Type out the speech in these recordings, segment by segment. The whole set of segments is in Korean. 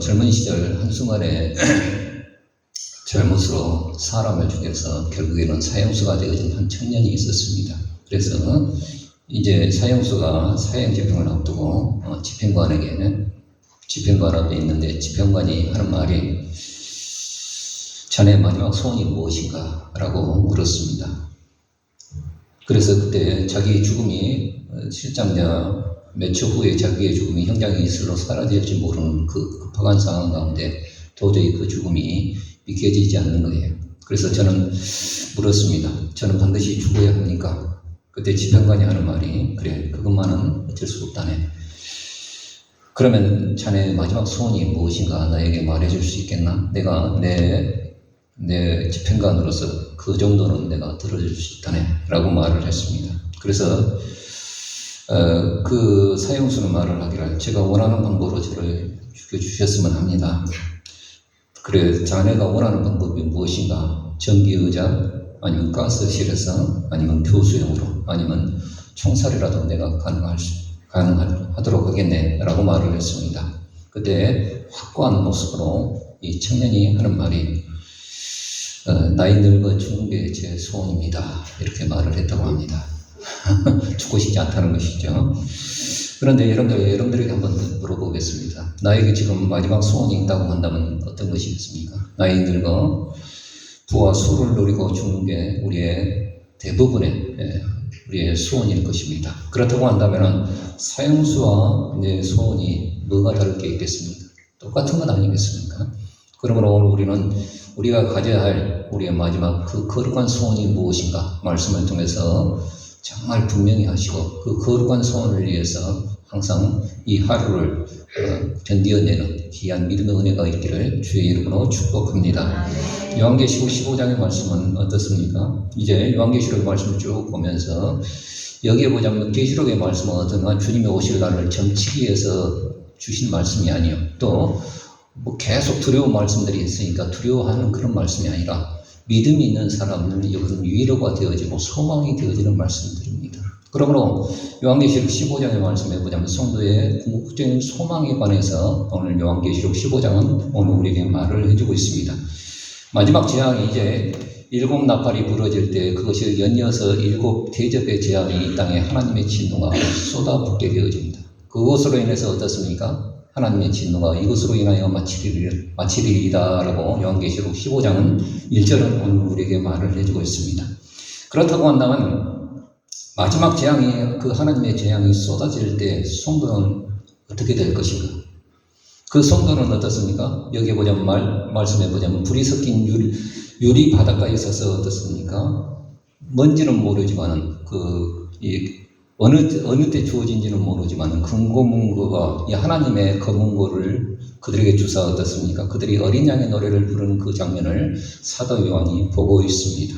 젊은 시절 한순간에 잘못으로 사람을 죽여서 결국에는 사형수가 되어진 한 청년이 있었습니다. 그래서 이제 사형수가 사형 집행을 앞두고 집행관 앞에 있는데 집행관이 하는 말이 자네의 마지막 소원이 무엇인가? 라고 물었습니다. 그래서 그때 자기의 죽음이 실장자 몇 초 후에 자기의 죽음이 형장의 이슬로 사라질지 모르는 그 급박한 상황 가운데 도저히 그 죽음이 믿겨지지 않는 거예요. 그래서 저는 물었습니다. 저는 반드시 죽어야 합니까? 그때 집행관이 하는 말이 그래 그것만은 어쩔 수 없다네. 그러면 자네의 마지막 소원이 무엇인가 나에게 말해줄 수 있겠나? 내가 내 집행관으로서 그 정도는 내가 들어줄 수 있다네 라고 말을 했습니다. 그래서 그 사형수는 말을 하기를 제가 원하는 방법으로 저를 죽여주셨으면 합니다. 그래 자네가 원하는 방법이 무엇인가? 전기의자 아니면 가스실에서 아니면 교수형으로 아니면 총살이라도 내가 가능하도록 하겠네 라고 말을 했습니다. 그때 확고한 모습으로 이 청년이 하는 말이 나이 늙어 죽는 게 제 소원입니다 이렇게 말을 했다고 합니다. 죽고 싶지 않다는 것이죠. 그런데 여러분들에게 한번 물어보겠습니다. 나에게 지금 마지막 소원이 있다고 한다면 어떤 것이겠습니까? 나이 늙어 부와 수를 누리고 죽는 게 우리의 대부분의 우리의 소원일 것입니다. 그렇다고 한다면 사형수와 내 소원이 뭐가 다를 게 있겠습니까? 똑같은 건 아니겠습니까? 그러므로 오늘 우리는 우리가 가져야 할 우리의 마지막 그 거룩한 소원이 무엇인가 말씀을 통해서 정말 분명히 하시고 그 거룩한 소원을 위해서 항상 이 하루를 견디어내는 귀한 믿음의 은혜가 있기를 주의 이름으로 축복합니다. 요한계시록 15장의 말씀은 어떻습니까? 이제 요한계시록 말씀을 쭉 보면서 여기에 보자면 계시록의 말씀은 어떤가? 주님이 오실 날을 점치기 위해서 주신 말씀이 아니요. 또 뭐 계속 두려운 말씀들이 있으니까 두려워하는 그런 말씀이 아니라 믿음이 있는 사람은 이것은 위로가 되어지고 소망이 되어지는 말씀들입니다. 그러므로 요한계시록 15장의 말씀에 보자면 성도의 궁극적인 소망에 관해서 오늘 요한계시록 15장은 오늘 우리에게 말을 해주고 있습니다. 마지막 재앙이 이제 7 나팔이 부러질 때 그것이 연이어서 7 대접의 재앙이 이 땅에 하나님의 진노가 쏟아붓게 되어집니다. 그것으로 인해서 어떻습니까? 하나님의 진노가 이것으로 인하여 마치리이다 라고 요한계시록 15장은 1절은 오늘 우리에게 말을 해주고 있습니다. 그렇다고 한다면 마지막 재앙이 그 하나님의 재앙이 쏟아질 때 성도는 어떻게 될 것인가? 그 성도는 어떻습니까? 여기에 보자면 말씀해 보자면 불이 섞인 유리 바닷가에 있어서 어떻습니까? 뭔지는 모르지만은 어느 때 주어진지는 모르지만 금고문고가 이 하나님의 검은고를 그들에게 주사 어떻습니까? 그들이 어린 양의 노래를 부르는 그 장면을 사도 요한이 보고 있습니다.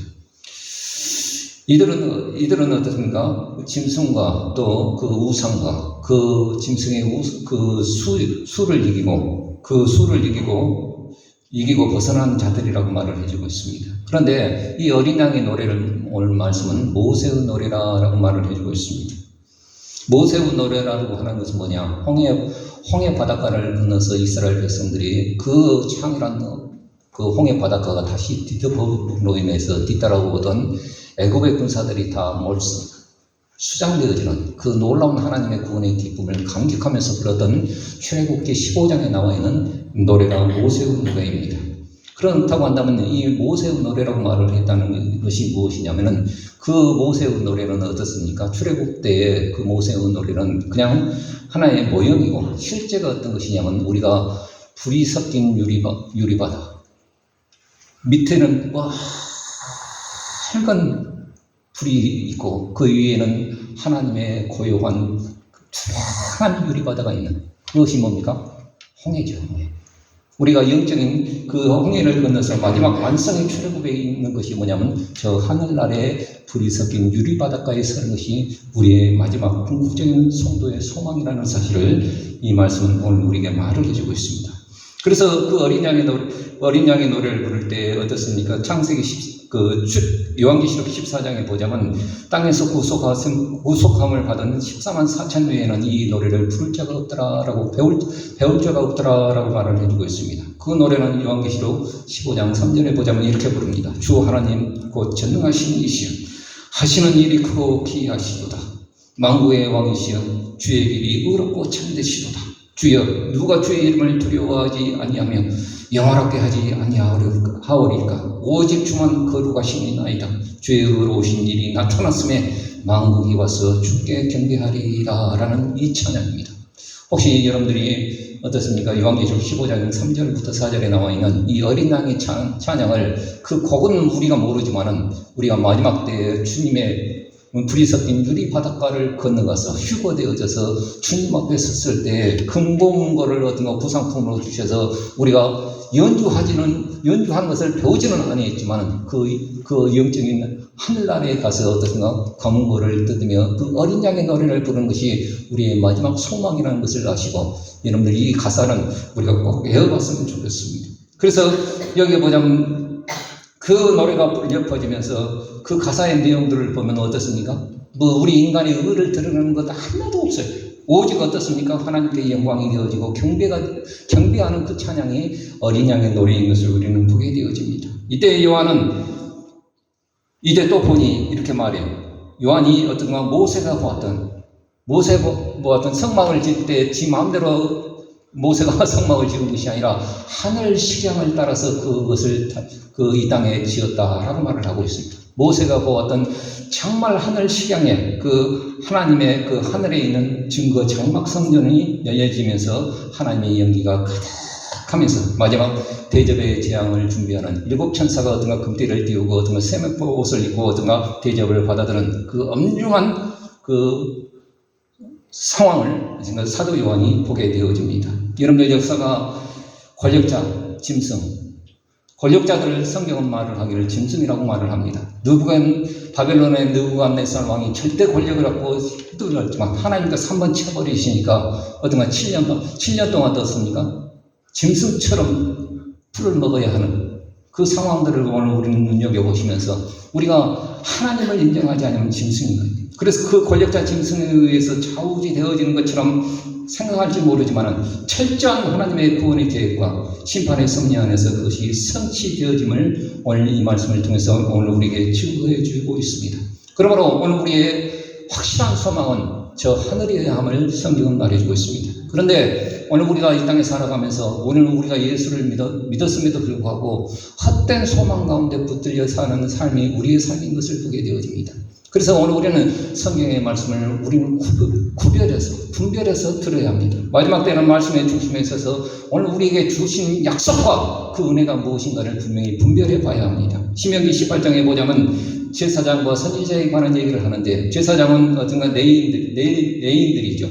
이들은 어떻습니까? 짐승과 또 그 우상과 그 짐승의 수를 이기고 벗어난 자들이라고 말을 해주고 있습니다. 그런데 이 어린 양의 노래를 오늘 말씀은 모세의 노래라고 말을 해주고 있습니다. 모세의 노래라고 하는 것은 뭐냐? 홍해 바닷가를 건너서 이스라엘 백성들이 그 창이란 그 홍해 바닷가가 다시 뒤덮음으로 인해서 뒤따라오던 애굽의 군사들이 다 수장되어지는 그 놀라운 하나님의 구원의 기쁨을 감격하면서 불렀던 출애굽기 15장에 나와 있는 노래가 모세의 노래입니다. 그렇다고 한다면 이 모세의 노래라고 말을 했다는 것이 무엇이냐면은 그 모세의 노래는 어떻습니까? 출애굽 때의 그 모세의 노래는 그냥 하나의 모형이고 실제가 어떤 것이냐면 우리가 불이 섞인 유리바다 밑에는 빨간 불이 있고 그 위에는 하나님의 고요한 투명한 유리바다가 있는 이것이 뭡니까? 홍해죠. 홍해. 우리가 영적인 그 홍해를 건너서 마지막 완성의 출애굽에 있는 것이 뭐냐면 저 하늘나라에 불이 섞인 유리바닷가에 서는 것이 우리의 마지막 궁극적인 성도의 소망이라는 사실을 이 말씀은 오늘 우리에게 말을 해주고 있습니다. 그래서 그 어린 양의 노래를 부를 때 어떻습니까? 창세기 요한계시록 14장에 보자면 땅에서 구속함을 받은 14만 4천 외에는 이 노래를 부를 자가 없더라라고 배울 자가 없더라라고 말을 해주고 있습니다. 그 노래는 요한계시록 15장 3절에 보자면 이렇게 부릅니다. 주 하나님 곧 전능하신 이시여 하시는 일이 크고 기이하시도다. 만국의 왕이시여 주의 길이 의롭고 참되시도다. 주여 누가 주의 이름을 두려워하지 아니하며 영화롭게 하지 아니하오리까. 오직 주만 거룩하시니이다. 주의 의로우신 일이 나타났음에 만국이 와서 주께 경배하리라 라는 이 찬양입니다. 혹시 여러분들이 어떻습니까? 요한계시록 15장 3절부터 4절에 나와 있는 이 어린 양의 찬양을 그 곡은 우리가 모르지만은 우리가 마지막 때 주님의 불이 섞인 유리 바닷가를 건너가서 휴거되어져서 주님 앞에 섰을 때 금고문고를 어떤가 구상품으로 주셔서 우리가 연주한 것을 배우지는 아니했지만 그 영적인 하늘나라에 가서 어떤가 검은고를 뜯으며 그 어린 양의 노래를 부르는 것이 우리의 마지막 소망이라는 것을 아시고 여러분들이 이 가사는 우리가 꼭 외워봤으면 좋겠습니다. 그래서 여기 보자면 그 노래가 읊어지면서 그 가사의 내용들을 보면 어떻습니까? 우리 인간의 의를 드러내는 것 하나도 없어요. 오직 어떻습니까? 하나님께 영광이 되어지고 경배하는 그 찬양이 어린 양의 노래인 것을 우리는 보게 되어집니다. 이때 요한은 이제 또 보니 이렇게 말해요. 요한이 어떤가 모세가 보았던 성막을 지을 때 지 마음대로 모세가 성막을 지은 것이 아니라 하늘 식양을 따라서 그것을 이 땅에 지었다라고 말을 하고 있습니다. 모세가 보았던 정말 하늘 식양에 그 하나님의 그 하늘에 있는 증거 장막 성전이 열려지면서 하나님의 연기가 가득하면서 마지막 대접의 재앙을 준비하는 7천사가 어떤가 금띠를 띄우고 어떤가 세메포 옷을 입고 어떤가 대접을 받아드는 그 엄중한 그 상황을 사도 요한이 보게 되어집니다. 여러분들 역사가 권력자, 짐승, 권력자들을 성경은 말을 하기를 짐승이라고 말을 합니다. 바벨론의 느부갓네살 왕이 절대 권력을 갖고 휘둘렀지만 하나님께서 한번 쳐버리시니까 어떤가 7년 동안 떴습니까? 짐승처럼 풀을 먹어야 하는 그 상황들을 오늘 우리는 눈여겨보시면서 우리가 하나님을 인정하지 않으면 짐승인 거예요. 그래서 그 권력자 짐승에 의해서 좌우지되어지는 것처럼 생각할지 모르지만 철저한 하나님의 구원의 계획과 심판의 섭리 안에서 그것이 성취되어짐을 오늘 이 말씀을 통해서 오늘 우리에게 증거해 주고 있습니다. 그러므로 오늘 우리의 확실한 소망은 저 하늘이어야 함을 성경은 말해주고 있습니다. 그런데 오늘 우리가 이 땅에 살아가면서 오늘 우리가 예수를 믿었음에도 불구하고 헛된 소망 가운데 붙들려 사는 삶이 우리의 삶인 것을 보게 되어집니다. 그래서 오늘 우리는 성경의 말씀을 우리는 분별해서 들어야 합니다. 마지막 때는 말씀의 중심에 있어서 오늘 우리에게 주신 약속과 그 은혜가 무엇인가를 분명히 분별해 봐야 합니다. 신명기 18장에 보자면 제사장과 선지자에 관한 얘기를 하는데 제사장은 어떤가 레인들이죠.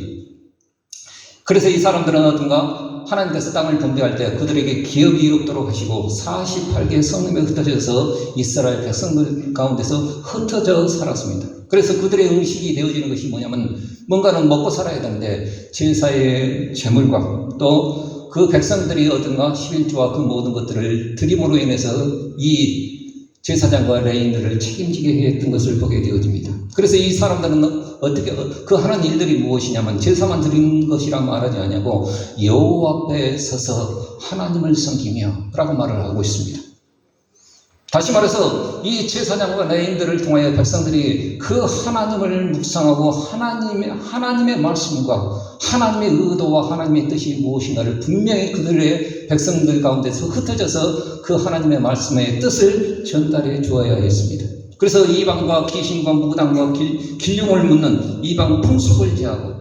그래서 이 사람들은 어떤가 하나님께서 땅을 분배할 때 그들에게 기업이 이롭도록 하시고 48개의 성읍에 흩어져서 이스라엘 백성들 가운데서 흩어져 살았습니다. 그래서 그들의 음식이 되어지는 것이 뭐냐면 뭔가는 먹고 살아야 되는데 제사의 제물과 또 그 백성들이 어떤가 11조와 그 모든 것들을 드림으로 인해서 이 제사장과 레인들을 책임지게 했던 것을 보게 되어집니다. 그래서 이 사람들은 어떻게 그 하는 일들이 무엇이냐면 제사만 드리는 것이라 말하지 않냐고 여호와 앞에 서서 하나님을 섬기며 라고 말을 하고 있습니다. 다시 말해서 이 제사장과 레인들을 통하여 백성들이 그 하나님을 묵상하고 하나님의 말씀과 하나님의 의도와 하나님의 뜻이 무엇인가를 분명히 그들의 백성들 가운데서 흩어져서 그 하나님의 말씀의 뜻을 전달해 주어야 했습니다. 그래서 이방과 귀신과 무당과 길흉을 묻는 이방 풍속을 제하고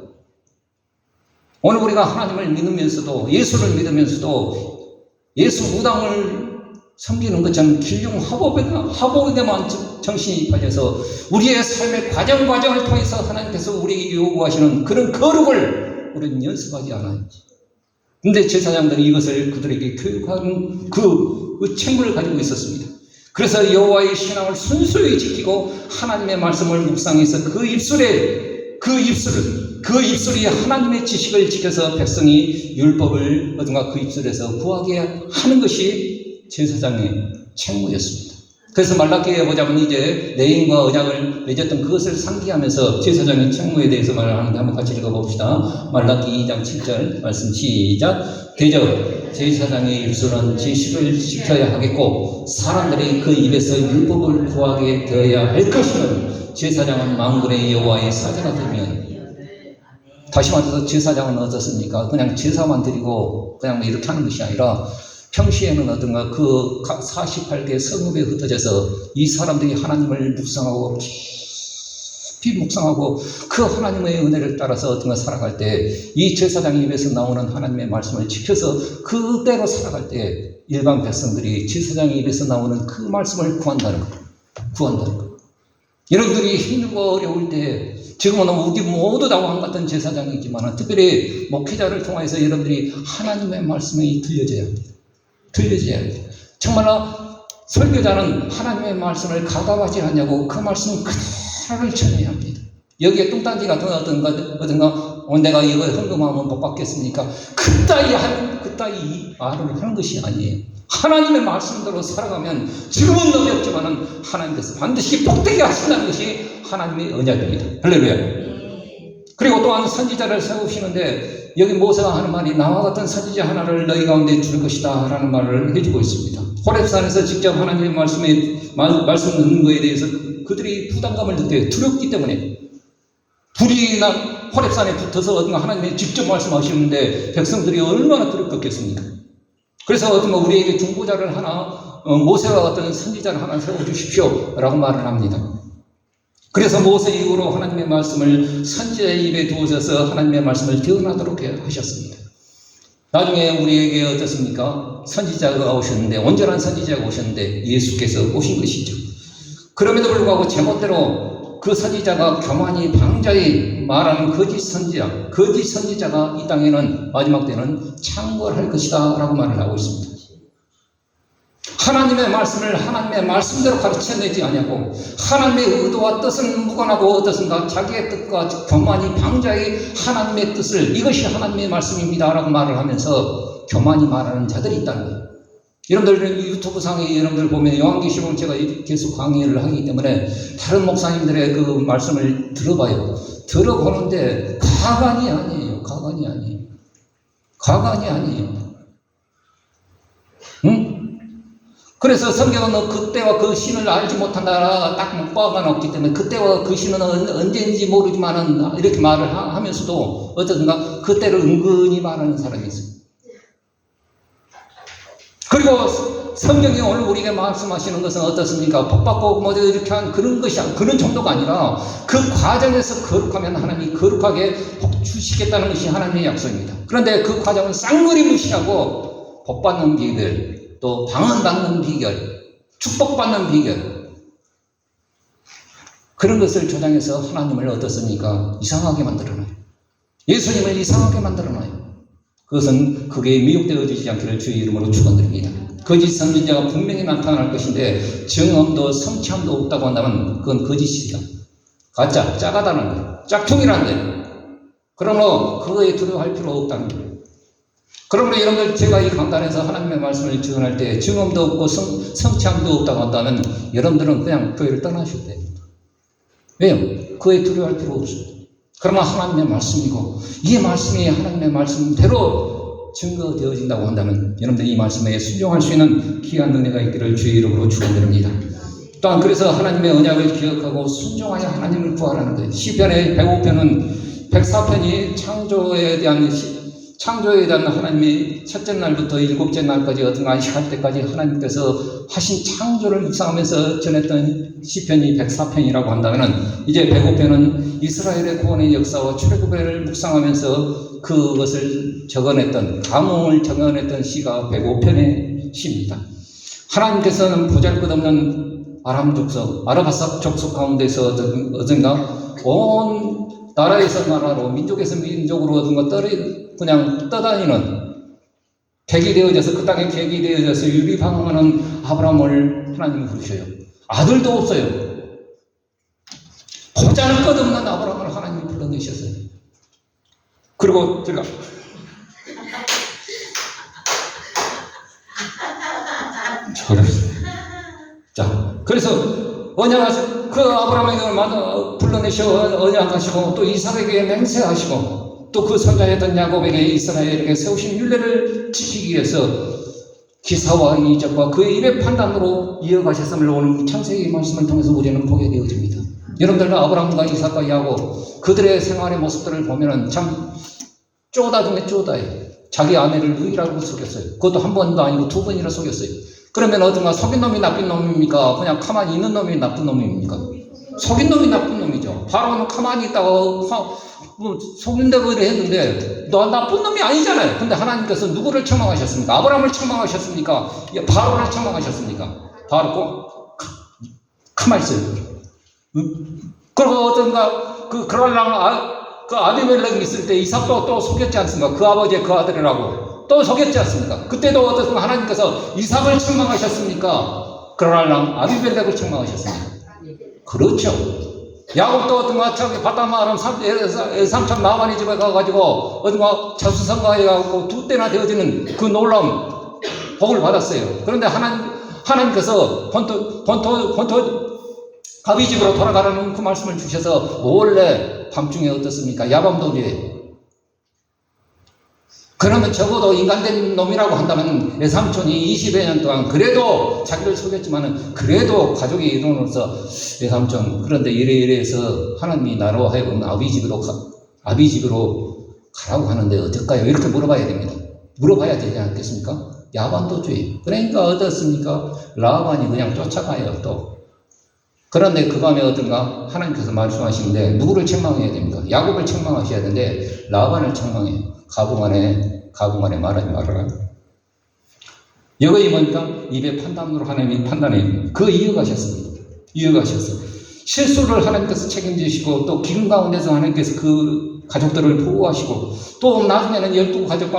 오늘 우리가 하나님을 믿으면서도 예수를 믿으면서도 예수 무당을 섬기는 것처럼 길흉 화법에만 정신이 팔려서 우리의 삶의 과정을 통해서 하나님께서 우리에게 요구하시는 그런 거룩을 우리는 연습하지 않아요. 근데 제사장들이 이것을 그들에게 교육하는 그 책무를 가지고 있었습니다. 그래서 여호와의 신앙을 순수히 지키고 하나님의 말씀을 묵상해서 그 입술이 하나님의 지식을 지켜서 백성이 율법을 어딘가 그 입술에서 구하게 하는 것이 제사장의 책무였습니다. 그래서 말라기에 보자면 이제 레인과 언약을 맺었던 그것을 상기하면서 제사장의 책무에 대해서 말하는데 한번 같이 읽어봅시다. 말라기 2장 7절 말씀 시작. 대저 제사장의 입술은 지식을 지켜야 하겠고 사람들이 그 입에서 율법을 구하게 되어야 할 것이면 제사장은 만군의 여호와의 사자가 되면. 다시 말해서 제사장은 어떻습니까? 그냥 제사만 드리고 그냥 이렇게 하는 것이 아니라 평시에는 어떤가 그 48개 성읍에 흩어져서 이 사람들이 하나님을 묵상하고 깊이 묵상하고 그 하나님의 은혜를 따라서 어떤가 살아갈 때 이 제사장의 입에서 나오는 하나님의 말씀을 지켜서 그대로 살아갈 때 일반 백성들이 제사장의 입에서 나오는 그 말씀을 구한다는 것. 여러분들이 힘들고 어려울 때 지금은 우리 모두 다 왕 같은 제사장이지만 특별히 목회자를 통해서 여러분들이 하나님의 말씀이 들려져야 합니다. 정말로 설교자는 하나님의 말씀을 가감하지 않냐고 그 말씀 그대로를 전해야 합니다. 여기에 뚱딴지 같은 어떤가 내가 이거 헌금하면 못 받겠습니까? 그따위 말을 하는 것이 아니에요. 하나님의 말씀대로 살아가면 지금은 어렵지만 하나님께서 반드시 복되게 하신다는 것이 하나님의 언약입니다. 할렐루야. 그리고 또한 선지자를 세우시는데 여기 모세가 하는 말이 나와 같은 선지자 하나를 너희 가운데 줄 것이다 라는 말을 해주고 있습니다. 호렙산에서 직접 하나님의 말씀 듣는 것에 대해서 그들이 부담감을 느껴요. 두렵기 때문에. 불이 난 호렙산에 붙어서 어딘가 하나님이 직접 말씀하시는데 백성들이 얼마나 두렵겠습니까? 그래서 어딘가 우리에게 중보자를 하나 모세와 같은 선지자를 하나 세워주십시오 라고 말을 합니다. 그래서 모세 이후로 하나님의 말씀을 선지자의 입에 두어서 하나님의 말씀을 기억나도록 하셨습니다. 나중에 우리에게 어떻습니까? 선지자가 오셨는데 온전한 선지자가 오셨는데 예수께서 오신 것이죠. 그럼에도 불구하고 제멋대로 그 선지자가 교만이 방자히 말하는 거짓 선지자가 이 땅에는 마지막 때는 창궐할 것이다 라고 말을 하고 있습니다. 하나님의 말씀을 하나님의 말씀대로 가르쳐내지 아니하고 하나님의 의도와 뜻은 무관하고 어떻습니까? 자기의 뜻과 교만이 방자히 하나님의 뜻을 이것이 하나님의 말씀입니다 라고 말을 하면서 교만이 말하는 자들이 있다는 거예요. 여러분들 유튜브상에 여러분들 보면 요한계시록 제가 계속 강의를 하기 때문에 다른 목사님들의 그 말씀을 들어봐요. 들어보는데 가관이 아니에요. 응? 그래서 성경은 그때와 그 신을 알지 못한다 딱 목박아 놓기 때문에 그때와 그 신은 언제인지 모르지만 이렇게 말을 하면서도 어떻든가 그때를 은근히 말하는 사람이 있어요. 그리고 성경이 오늘 우리에게 말씀하시는 것은 어떻습니까? 복받고 뭐 이렇게 한 그런 것이 그런 정도가 아니라 그 과정에서 거룩하면 하나님이 거룩하게 복 주시겠다는 것이 하나님의 약속입니다. 그런데 그 과정은 쌍머리 무시하고 복받는 비결 또 방언받는 비결, 축복받는 비결 그런 것을 조장해서 하나님을 어떻습니까? 이상하게 만들어놔요. 예수님을 이상하게 만들어놔요. 그것은 그게 미혹되어지지 않기를 주의 이름으로 축원드립니다. 거짓 선지자가 분명히 나타날 것인데 정엄도 성취함도 없다고 한다면 그건 거짓이다. 가짜, 짜가다는 거예요. 짝퉁이라는 거예요. 그러므로 그거에 두려워할 필요 없다는 거예요. 그러므로 여러분들 제가 이 강단에서 하나님의 말씀을 증언할 때 증언도 없고 성취함도 없다고 한다면 여러분들은 그냥 교회를 떠나셔도 돼요. 왜요? 그에 두려워할 필요 없어요. 그러나 하나님의 말씀이고 이 말씀이 하나님의 말씀대로 증거되어진다고 한다면 여러분들 이 말씀에 순종할 수 있는 귀한 은혜가 있기를 주의 이름으로 축원드립니다. 또한 그래서 하나님의 언약을 기억하고 순종하여 하나님을 구하라는 거예요. 시편의 105편은 104편이 창조에 대한 하나님이 첫째 날부터 일곱째 날까지 어떤가 안식할 때까지 하나님께서 하신 창조를 묵상하면서 전했던 시편이 104편이라고 한다면 이제 105편은 이스라엘의 구원의 역사와 출애굽을 묵상하면서 그것을 감흥을 적어냈던 시가 105편의 시입니다. 하나님께서는 보잘것없는 아라바삭 족속 가운데서 어딘가 온 나라에서 나라로 민족에서 민족으로 어딘가 그냥 떠다니는 객이 되어져서 그 땅에 객이 되어져서 유리방황하는 아브라함을 하나님이 부르셔요. 아들도 없어요. 보잘것없는 아브라함을 하나님이 불러내셨어요. 그리고 제가 자 그래서 언약하시고 그 아브라함에게 불러내셔 언약하시고 또 이삭에게 맹세하시고 또 그 손자였던 야곱에게 이스라엘에게 세우신 율례를 지키기 위해서 기사와 이적과 그의 입의 판단으로 이어가셨음을 오늘 창세기 말씀을 통해서 우리는 보게 되어집니다. 여러분들 아브라함과 이삭과 야곱 그들의 생활의 모습들을 보면은 참 쪼다 중에 쪼다예요. 자기 아내를 누이라고 속였어요. 그것도 한 번도 아니고 두 번이나 속였어요. 그러면 어떤가 속인 놈이 나쁜 놈입니까? 그냥 가만히 있는 놈이 나쁜 놈입니까? 속인 놈이 나쁜 놈이죠. 바로는 가만히 있다가 속인 대로 했는데 너 나쁜 놈이 아니잖아요. 근데 하나님께서 누구를 책망하셨습니까? 아브라함을 책망하셨습니까? 바로를 책망하셨습니까? 바로 가만히 있어요. 그리고 어떤가 그 아비멜렉이 있을 때 이삭도 또 속였지 않습니까? 그 아버지의 그 아들이라고 또 속였지 않습니까? 그때도 어떻습니까? 하나님께서 이삭을 책망하셨습니까? 그러나 아비멜렉을 책망하셨습니까? 그렇죠. 야곱도 어떤가 자기 바다마람 삼촌 나만의 집에 가가지고 어떤가 자수성가해 가지고 두 때나 되어지는 그 놀라운 복을 받았어요. 그런데 하나님께서 본토 아비집으로 돌아가라는 그 말씀을 주셔서 몰래 밤중에 어떻습니까? 야밤도주에. 그러면 적어도 인간된 놈이라고 한다면 내 삼촌이 20여 년 동안 그래도 자기를 속였지만은 그래도 가족이 이루어서 내 삼촌 그런데 이래 해서 하나님이 나로 하여금 아비집으로 가라고 하는데 어떨까요? 이렇게 물어봐야 됩니다. 물어봐야 되지 않겠습니까? 야밤도주의. 그러니까 어떻습니까? 라반이 그냥 쫓아가요 또. 그런데 그 밤에 어떤가 하나님께서 말씀하시는데 누구를 책망해야 됩니까? 야곱을 책망하셔야 되는데 라반을 책망해요. 가붕안에 말하지 말아라. 여기 보니까 입의 판단으로 하나님이 판단해 그 이어가셨습니다. 실수를 하나님께서 책임지시고 또 기름 가운데서 하나님께서 그 가족들을 보호하시고 또 나중에는 12가족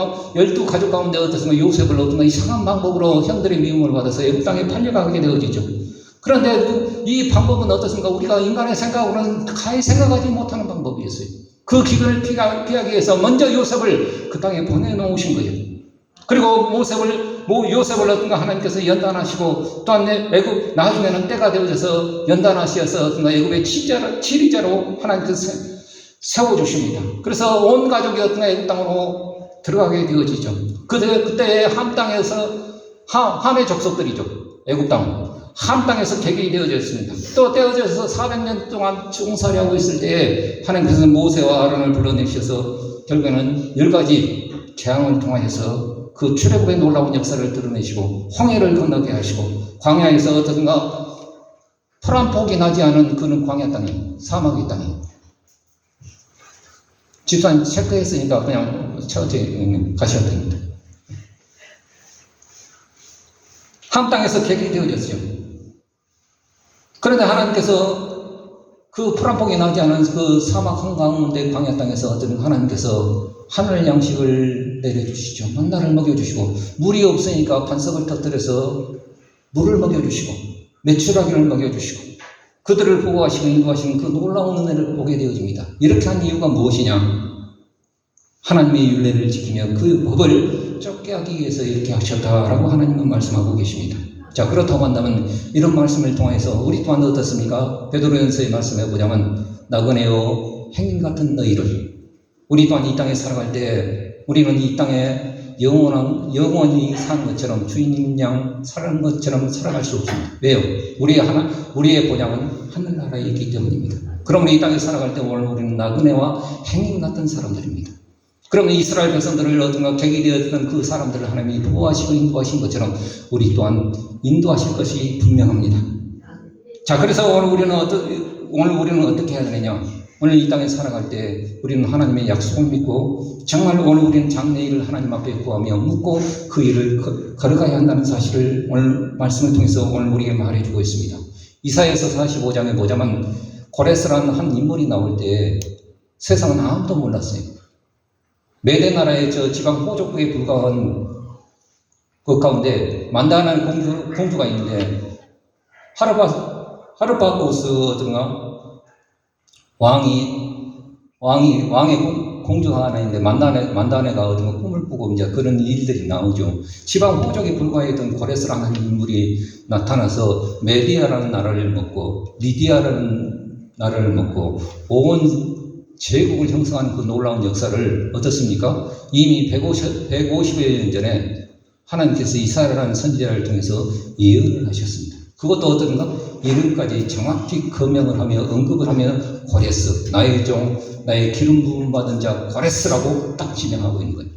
가운데 어떻습니까? 요셉을 어떤 이상한 방법으로 형들의 미움을 받아서 애굽 땅에 팔려가게 되어지죠. 그런데 이 방법은 어떻습니까? 우리가 인간의 생각으로는 가히 생각하지 못하는 방법이었어요. 그 기근을 피하기 위해서 먼저 요셉을 그 땅에 보내놓으신 거예요. 그리고 요셉을 어떤가 하나님께서 연단하시고 또한 애굽 나중에는 때가 되어져서 연단하셔서 어떤가 애굽의 치리자로 하나님께서 세워주십니다. 그래서 온 가족이 어떤가 애굽 땅으로 들어가게 되어지죠. 그때 함 땅에서 함의 족속들이죠. 애굽 땅. 함 땅에서 개개이 되어졌습니다. 또 떼어져서 400년 동안 종살이하고 있을 때에 하나님께서 모세와 아론을 불러내셔서 결국에는 10가지 재앙을 통하여서 그 출애굽의 놀라운 역사를 드러내시고 홍해를 건너게 하시고 광야에서 어떤가 풀 한 폭이 나지 않은 그는 광야 땅이 사막의 땅이 집사님 체크했으니까 그냥 천천히 가셔도 됩니다. 함 땅에서 개개이 되어졌어요. 그런데 하나님께서 그 풀 한 폭이 나지 않은 그 사막 한가운데 광야 땅에서 어떤 하나님께서 하늘 양식을 내려주시죠. 만나를 먹여주시고 물이 없으니까 반석을 터뜨려서 물을 먹여주시고 메추라기를 먹여주시고 그들을 보호하시고 인도하시는 그 놀라운 은혜를 보게 되어집니다. 이렇게 한 이유가 무엇이냐? 하나님의 율례를 지키며 그 법을 쫓게 하기 위해서 이렇게 하셨다라고 하나님은 말씀하고 계십니다. 자, 그렇다고 한다면 이런 말씀을 통해서 우리 또한 어떻습니까? 베드로전서의 말씀해 보자면 나그네요 행인 같은 너희를 우리 또한 이 땅에 살아갈 때 우리는 이 땅에 영원히 사는 것처럼 주인님 양 사는 것처럼 살아갈 수 없습니다. 왜요? 우리의 본향은 하늘나라에 있기 때문입니다. 그러면 이 땅에 살아갈 때 오늘 우리는 나그네와 행인 같은 사람들입니다. 그러면 이스라엘 백성들을 어떤가 계기 되었던 그 사람들을 하나님이 보호하시고 인도하신 것처럼 우리 또한 인도하실 것이 분명합니다. 자, 그래서 오늘 우리는 어떻게 해야 되느냐? 오늘 이 땅에 살아갈 때 우리는 하나님의 약속을 믿고 정말 오늘 우리는 장래일을 하나님 앞에 구하며 묻고 그 일을 걸어가야 한다는 사실을 오늘 말씀을 통해서 오늘 우리에게 말해주고 있습니다. 이사야서 45장에 보자면 고레스라는 한 인물이 나올 때 세상은 아무도 몰랐어요. 메대 나라의 저 지방 호족국에 불과한 그 가운데 만다라는 공주가 있는데 하르바고스가 왕의 공주가 하나 있는데 만다네가 어떤 꿈을 꾸고 이제 그런 일들이 나오죠. 지방 호족에 불과했던 고레스라는 인물이 나타나서 메디아라는 나라를 먹고 리디아라는 나라를 먹고 온 제국을 형성하는 그 놀라운 역사를 어떻습니까? 이미 150여 년 전에 하나님께서 이사야라는 선지자를 통해서 예언을 하셨습니다. 그것도 어떤가? 이름까지 정확히 거명을 하며 언급을 하며 고레스, 나의 종, 나의 기름 부음 받은 자 고레스라고 딱 지명하고 있는 거예요.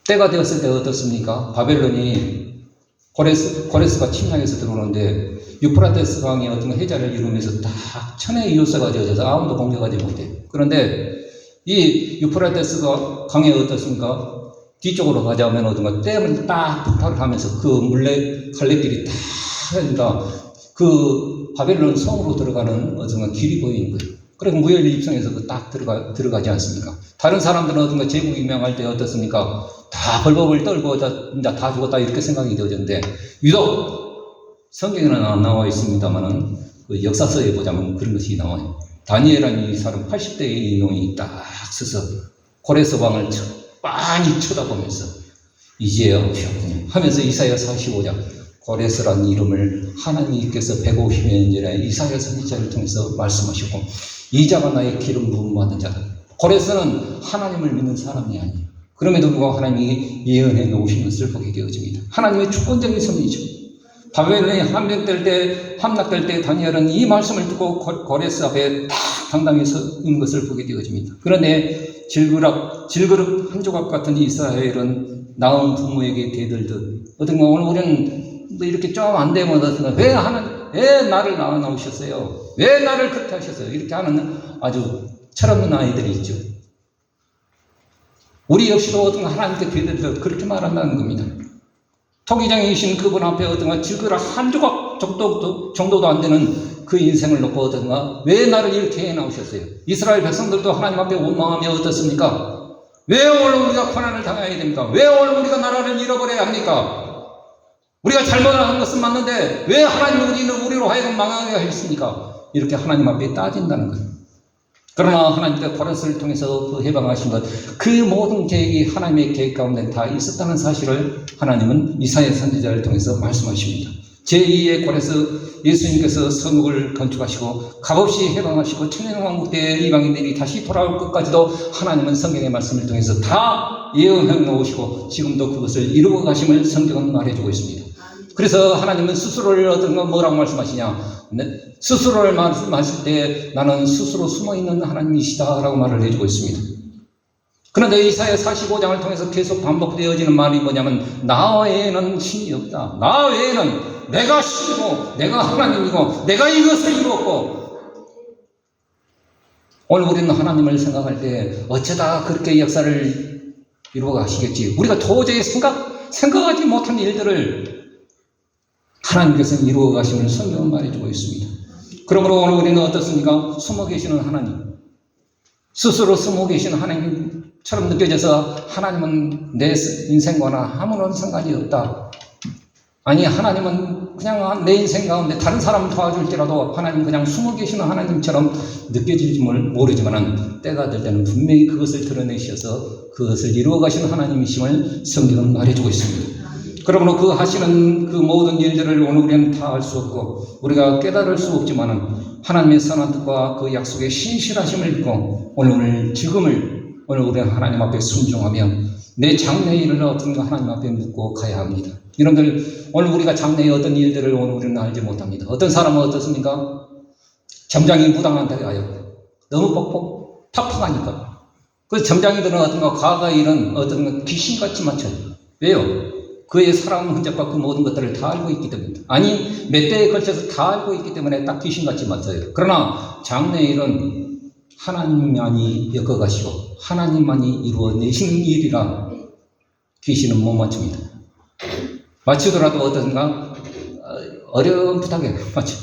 때가 되었을 때 어떻습니까? 바벨론이 고레스가 침략해서 들어오는데 유프라테스 강이 어떤 해자를 이루면서 딱 천의 이웃사가 되어져서 아무도 공격하지 못해. 그런데 이 유프라테스 강에 어떻습니까? 뒤쪽으로 가자면 어떤가 댐을 딱 폭발을 하면서 그 갈래길이 딱 그러니까 그 바벨론 성으로 들어가는 어떤 길이 보이는 거예요. 그래서 무혈 입성에서 그 딱 들어가지 않습니까? 다른 사람들은 어떤가 제국이 명할 때 어떻습니까? 다 벌법을 떨고 다 죽었다 이렇게 생각이 되어졌는데 유독 성경에는 안 나와 있습니다만은 그 역사서에 보자면 그런 것이 나와요. 다니엘이라는 이 사람 80대의 이놈이 딱 서서 고레스 왕을 빤히 쳐다보면서 이제야 오셨군요 하면서 이사야 45장 고레스라는 이름을 하나님께서 150년 전에 이사야 선지자를 통해서 말씀하셨고 이 자가 나의 기름 부음 받은 자다. 고레스는 하나님을 믿는 사람이 아니에요. 그럼에도 불구하고 하나님이 예언해 놓으신 것을 보게 되어집니다. 하나님의 주권적인 섭리죠. 바벨론이 함락될 때 다니엘은 이 말씀을 듣고 고레스 앞에 딱 당당히 서 있는 것을 보게 되어집니다. 그런데 질그릇 한 조각 같은 이스라엘은 낳은 부모에게 대들듯 어떤가 오늘 우리는 뭐 이렇게 좀 안 되면 왜 나를 낳으셨어요? 왜 나를 그렇게 하셨어요? 이렇게 하는 아주 철없는 아이들이 있죠. 우리 역시도 어떤가 하나님께 대들듯 그렇게 말한다는 겁니다. 토기장이신 그분 앞에 어떤가 질그릇 한 조각 정도도 안 되는 그 인생을 놓고 어떤가 왜 나를 이렇게 해 나오셨어요? 이스라엘 백성들도 하나님 앞에 원망하며 어떻습니까? 왜 오늘 우리가 고난을 당해야 됩니까? 왜 오늘 우리가 나라를 잃어버려야 합니까? 우리가 잘못한 것은 맞는데 왜 하나님이 우리로 하여금 망하게 하셨습니까? 이렇게 하나님 앞에 따진다는 거예요. 그러나 하나님께서 고레스를 통해서 그 해방하신 것, 그 모든 계획이 하나님의 계획 가운데 다 있었다는 사실을 하나님은 이사야 선지자를 통해서 말씀하십니다. 제2의 고레스 예수님께서 성읍을 건축하시고 값없이 해방하시고 천년왕국 때 이방인들이 다시 돌아올 것까지도 하나님은 성경의 말씀을 통해서 다 예언해 놓으시고 지금도 그것을 이루어 가심을 성경은 말해주고 있습니다. 그래서 하나님은 스스로를 어떤가 뭐라고 말씀하시냐? 스스로를 말씀하실 때 나는 스스로 숨어있는 하나님이시다라고 말을 해주고 있습니다. 그런데 이사야 45장을 통해서 계속 반복되어지는 말이 뭐냐면 나 외에는 신이 없다. 나 외에는 내가 신이고 내가 하나님이고 내가 이것을 이루었고 오늘 우리는 하나님을 생각할 때 어쩌다 그렇게 역사를 이루어 가시겠지. 우리가 도저히 생각하지 못한 일들을 하나님께서 이루어 가심을 성경은 말해주고 있습니다. 그러므로 오늘 우리는 어떻습니까? 숨어 계시는 하나님, 스스로 숨어 계시는 하나님처럼 느껴져서 하나님은 내 인생과는 아무런 상관이 없다. 아니 하나님은 그냥 내 인생 가운데 다른 사람 도와줄지라도 하나님 그냥 숨어 계시는 하나님처럼 느껴질지 모르지만 때가 될 때는 분명히 그것을 드러내셔서 그것을 이루어 가시는 하나님이심을 성경은 말해주고 있습니다. 그러므로 그 하시는 그 모든 일들을 오늘 우리는 다 알 수 없고 우리가 깨달을 수 없지만 하나님의 선한 뜻과 그 약속의 신실하심을 믿고 오늘 우리는 하나님 앞에 순종하며 내 장래의 일을 어떤가 하나님 앞에 묻고 가야 합니다. 여러분들 오늘 우리가 장래의 어떤 일들을 오늘 우리는 알지 못합니다. 어떤 사람은 어떻습니까? 점장이 무당한테 가요. 너무 팍팍하니까. 그래서 점장이들은 어떤가 과거 일은 어떤가 귀신같이 맞춰요. 왜요? 그의 사람 흔적과 그 모든 것들을 다 알고 있기 때문입니다. 아니 몇 대에 걸쳐서 다 알고 있기 때문에 딱 귀신같이 맞춰요. 그러나 장래의 일은 하나님만이 엮어가시고 하나님만이 이루어내시는 일이라 귀신은 못 맞춥니다. 맞추더라도 어떤가 어렴풋하게 맞춰.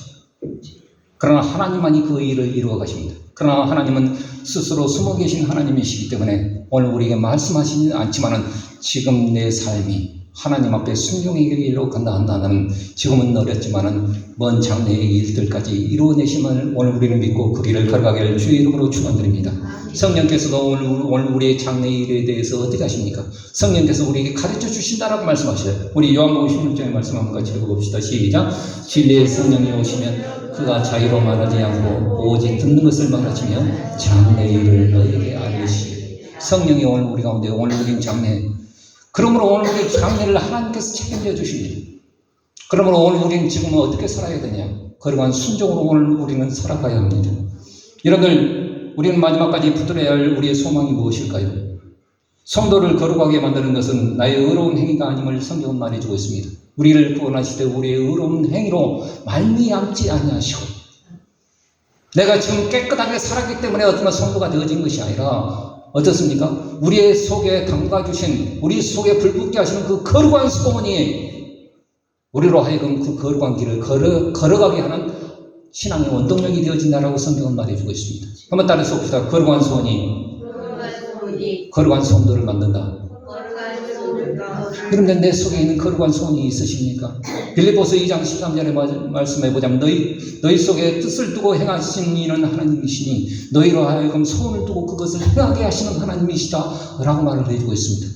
그러나 하나님만이 그 일을 이루어 가십니다. 그러나 하나님은 스스로 숨어 계신 하나님이시기 때문에 오늘 우리에게 말씀하시지 않지만은 지금 내 삶이 하나님 앞에 순종의 길로 간다는 지금은 어렵지만은 먼 장래의 일들까지 이루어내심을 오늘 우리는 믿고 그 길을 걸어가기를 주의 이름으로 축원드립니다. 성령께서도 오늘 우리의 장래의 일에 대해서 어떻게 하십니까? 성령께서 우리에게 가르쳐 주신다라고 말씀하셔요. 우리 요한복음 16장의 말씀 한번 같이 읽어봅시다. 시작. 진리의 성령이 오시면 그가 자유로 말하지 않고 오직 듣는 것을 말하시며 장래의 일을 너희에게 알리시리. 성령이 오늘 우리 가운데 오늘 우리는 장래. 그러므로 오늘 우리 장래를 하나님께서 책임져 주십니다. 그러므로 오늘 우리는 지금은 어떻게 살아야 되냐? 그러한 순종으로 오늘 우리는 살아가야 합니다. 여러분들, 우리는 마지막까지 붙들어야 할 우리의 소망이 무엇일까요? 성도를 거룩하게 만드는 것은 나의 의로운 행위가 아님을 성경은 말해주고 있습니다. 우리를 구원하실 때 우리의 의로운 행위로 말미암지 아니하시고, 내가 지금 깨끗하게 살았기 때문에 어떤 성도가 되어진 것이 아니라 어떻습니까? 우리의 속에 담가주신, 우리 속에 불붙게 하시는 그 거룩한 소원이 우리로 하여금 그 거룩한 길을 걸어가게 하는 신앙의 원동력이 되어진다라고 성경은 말해주고 있습니다. 한번 따라서 봅시다. 거룩한 소원이 거룩한 성도를 만든다. 그런데 내 속에 있는 거룩한 소원이 있으십니까? 빌립보서 2장 13절에 말씀해 보자면 너희 속에 뜻을 두고 행하시는 이는 하나님이시니 너희로 하여금 소원을 두고 그것을 행하게 하시는 하나님이시다 라고 말을 해주고 있습니다.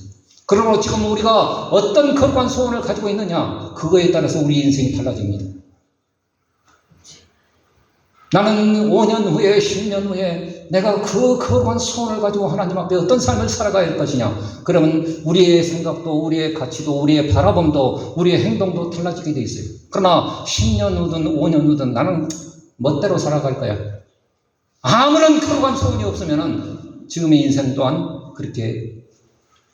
그러므로 지금 우리가 어떤 거룩한 소원을 가지고 있느냐, 그거에 따라서 우리 인생이 달라집니다. 나는 5년 후에 10년 후에 내가 그 거룩한 소원을 가지고 하나님 앞에 어떤 삶을 살아가야 할 것이냐, 그러면 우리의 생각도 우리의 가치도 우리의 바라봄도 우리의 행동도 달라지게 돼 있어요. 그러나 10년 후든 5년 후든 나는 멋대로 살아갈 거야. 아무런 거룩한 소원이 없으면 지금의 인생 또한 그렇게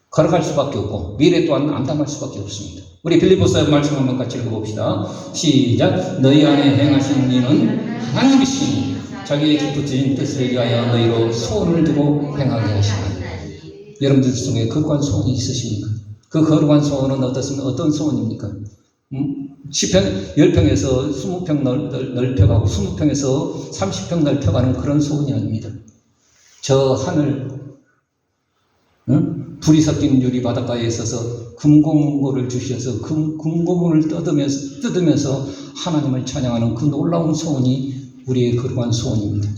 걸어갈 수밖에 없고 미래 또한 암담할 수밖에 없습니다. 우리 빌립보서 말씀 한번 같이 읽어봅시다. 시작. 너희 안에 행하신 이는 하나님이시니 자기의 기쁘신 뜻을 위하여 너희로 소원을 두고 행하게 하시나니. 여러분들 속에 거룩한 소원이 있으십니까? 그 거룩한 소원은 어떤 소원입니까? 시편 10평에서 20평 넓혀가고 20평에서 30평 넓혀가는 그런 소원이 아닙니다. 저 하늘, 불이 섞인 유리 바닷가에 있어서 금고문고를 주셔서 금고문을 뜯으면서 하나님을 찬양하는 그 놀라운 소원이 우리의 거룩한 소원입니다.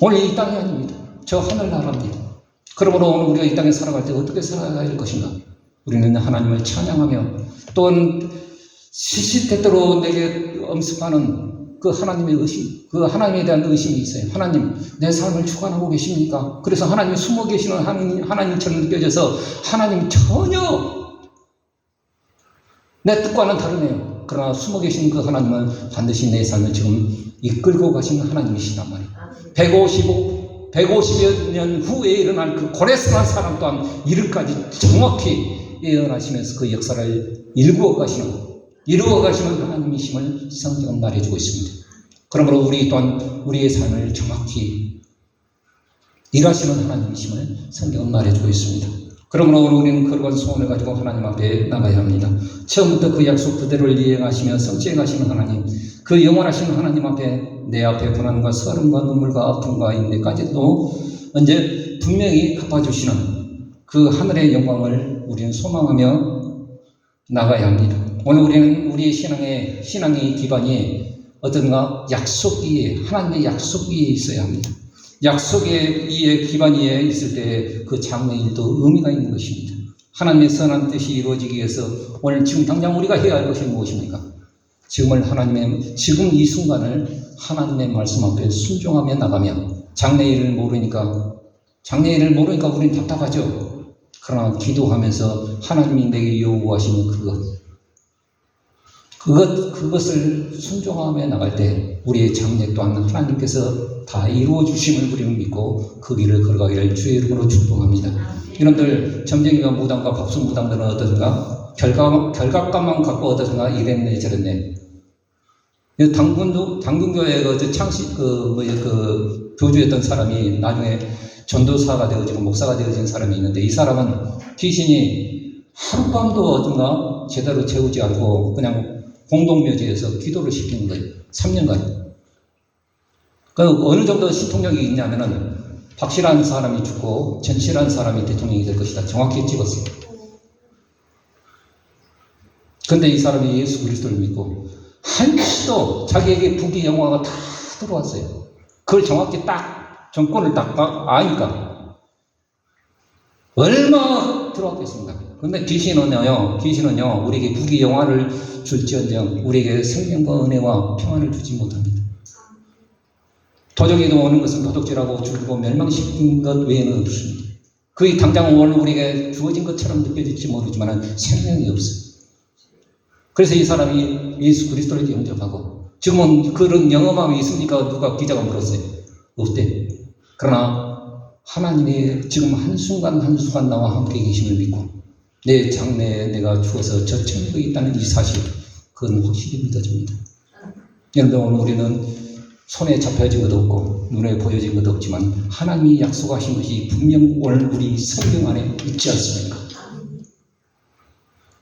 오늘 이 땅이 아닙니다. 저 하늘나라입니다. 그러므로 오늘 우리가 이 땅에 살아갈 때 어떻게 살아야 할 것인가? 우리는 하나님을 찬양하며 또한 시시때때로 내게 엄습하는 그 하나님의 의심, 그 하나님에 대한 의심이 있어요. 하나님, 내 삶을 주관하고 계십니까? 그래서 하나님이 숨어 계시는 하나님처럼 느껴져서 하나님 전혀 내 뜻과는 다르네요. 그러나 숨어 계신 그 하나님은 반드시 내 삶을 지금 이끌고 가시는 하나님이시단 말이에요. 150여 년 후에 일어날 그 고레스한 사람 또한 이르까지 정확히 예언하시면서 그 역사를 이루어 가시는 하나님이심을 성경은 말해주고 있습니다. 그러므로 우리 또한 우리의 삶을 정확히 일하시는 하나님이심을 성경은 말해주고 있습니다. 그러므로 우리는 거룩한 소원을 가지고 하나님 앞에 나가야 합니다. 처음부터 그 약속 그대로 이행하시며 성취해 가시는 하나님, 그 영원하신 하나님 앞에 내 앞에 고난과 서름과 눈물과 아픔과 인내까지도 언제 분명히 갚아주시는 그 하늘의 영광을 우리는 소망하며 나가야 합니다. 오늘 우리는 우리의 신앙의 기반이 어떤가? 약속 위에, 하나님의 약속 위에 있어야 합니다. 약속의 기반 위에 있을 때 그 장래일도 의미가 있는 것입니다. 하나님의 선한 뜻이 이루어지기 위해서 오늘 지금 당장 우리가 해야 할 것이 무엇입니까? 지금 이 순간을 하나님의 말씀 앞에 순종하며 나가며 장래일을 모르니까 우리는 답답하죠. 그러나 기도하면서 하나님이 내게 요구하시는 그것을 순종하며 나갈 때 우리의 장래 또한 하나님께서 다 이루어 주심을 우리는 믿고 그 길을 걸어가기를 주의 이름으로 축복합니다. 여러분들, 점쟁이와 무당과 법수무당들은 어떠든가? 결과값만 갖고 어떠든가? 이랬네 저랬네. 당군교회 교주였던 사람이 나중에 전도사가 되어지고 목사가 되어진 사람이 있는데, 이 사람은 귀신이 하룻밤도 어딘가 제대로 재우지 않고 그냥 공동묘지에서 기도를 시키는 거예요. 3년간. 어느 정도 신통력이 있냐면은 박실한 사람이 죽고 전실한 사람이 대통령이 될 것이다. 정확히 찍었어요. 근데 이 사람이 예수 그리스도를 믿고 한시도 자기에게 부귀 영화가 다 들어왔어요. 그걸 정확히 딱 정권을 딱 아니까 얼마나 들어왔겠습니까? 근데 귀신은요 우리에게 부귀 영화를 줄지언정 우리에게 생명과 은혜와 평안을 주지 못합니다. 도적에도 오는 것은 도둑질하고 죽이고 멸망시키는 것 외에는 없습니다. 그게 당장 오늘 우리에게 주어진 것처럼 느껴질지 모르지만 생명이 없어요. 그래서 이 사람이 예수 그리스도를 영접하고 지금은 그런 영험함이 있습니까? 누가 기자가 물었어요. 없대. 그러나 하나님이 지금 한순간 한순간 나와 함께 계심을 믿고 내 장래에 내가 죽어서 저 천국에 있다는 이 사실 그건 확실히 믿어집니다. 여러분 오늘 우리는 손에 잡혀진 것도 없고 눈에 보여진 것도 없지만 하나님이 약속하신 것이 분명 오늘 우리 성경 안에 있지 않습니까?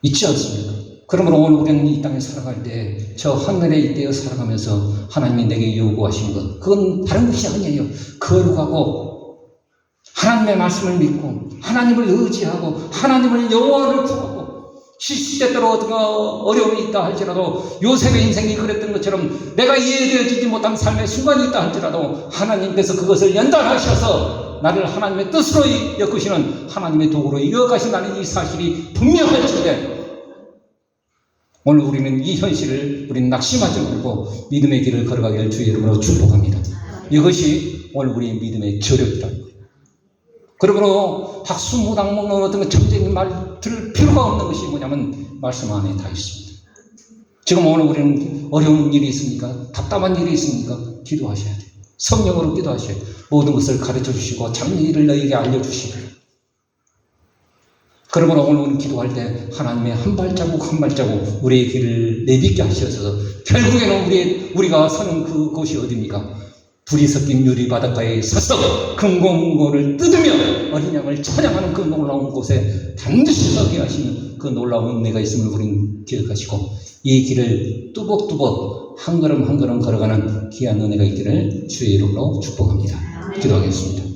있지 않습니까? 그러므로 오늘 우리는 이 땅에 살아갈 때 저 하늘에 이때에 살아가면서 하나님이 내게 요구하신 것 그건 다른 것이 아니에요. 거룩하고 하나님의 말씀을 믿고 하나님을 의지하고 하나님을 여호와를 구하고 시시때때로 어려움이 있다 할지라도 요셉의 인생이 그랬던 것처럼 내가 이해되어지지 못한 삶의 순간이 있다 할지라도 하나님께서 그것을 연단하셔서 나를 하나님의 뜻으로 엮으시는 하나님의 도구로 이어가신다는 이 사실이 분명할 텐데 오늘 우리는 이 현실을 우리는 낙심하지 말고 믿음의 길을 걸어가기를 주의 이름으로 축복합니다. 이것이 오늘 우리의 믿음의 저력이라는 거예요. 그러므로 학수무당 먹는 어떤 점쟁이 말 들을 필요가 없는 것이 뭐냐면 말씀 안에 다 있습니다. 지금 오늘 우리는 어려운 일이 있습니까? 답답한 일이 있습니까? 기도하셔야 돼요. 성령으로 기도하셔야 돼요. 모든 것을 가르쳐 주시고 장래 일을 너에게 알려주시고 그러므로 오늘 우리는 기도할 때 하나님의 한 발자국 한 발자국 우리의 길을 내딛게 하셔서 결국에는 우리가 서는 그곳이 어디입니까? 불이 섞인 유리 바닷가에 서서 금공고를 뜯으며 어린 양을 찬양하는 그 놀라운 곳에 반드시 서게 하시는 그 놀라운 은혜가 있음을 우리는 기억하시고 이 길을 뚜벅뚜벅 한 걸음 한 걸음 걸어가는 귀한 은혜가 있기를 주의 이름으로 축복합니다. 기도하겠습니다.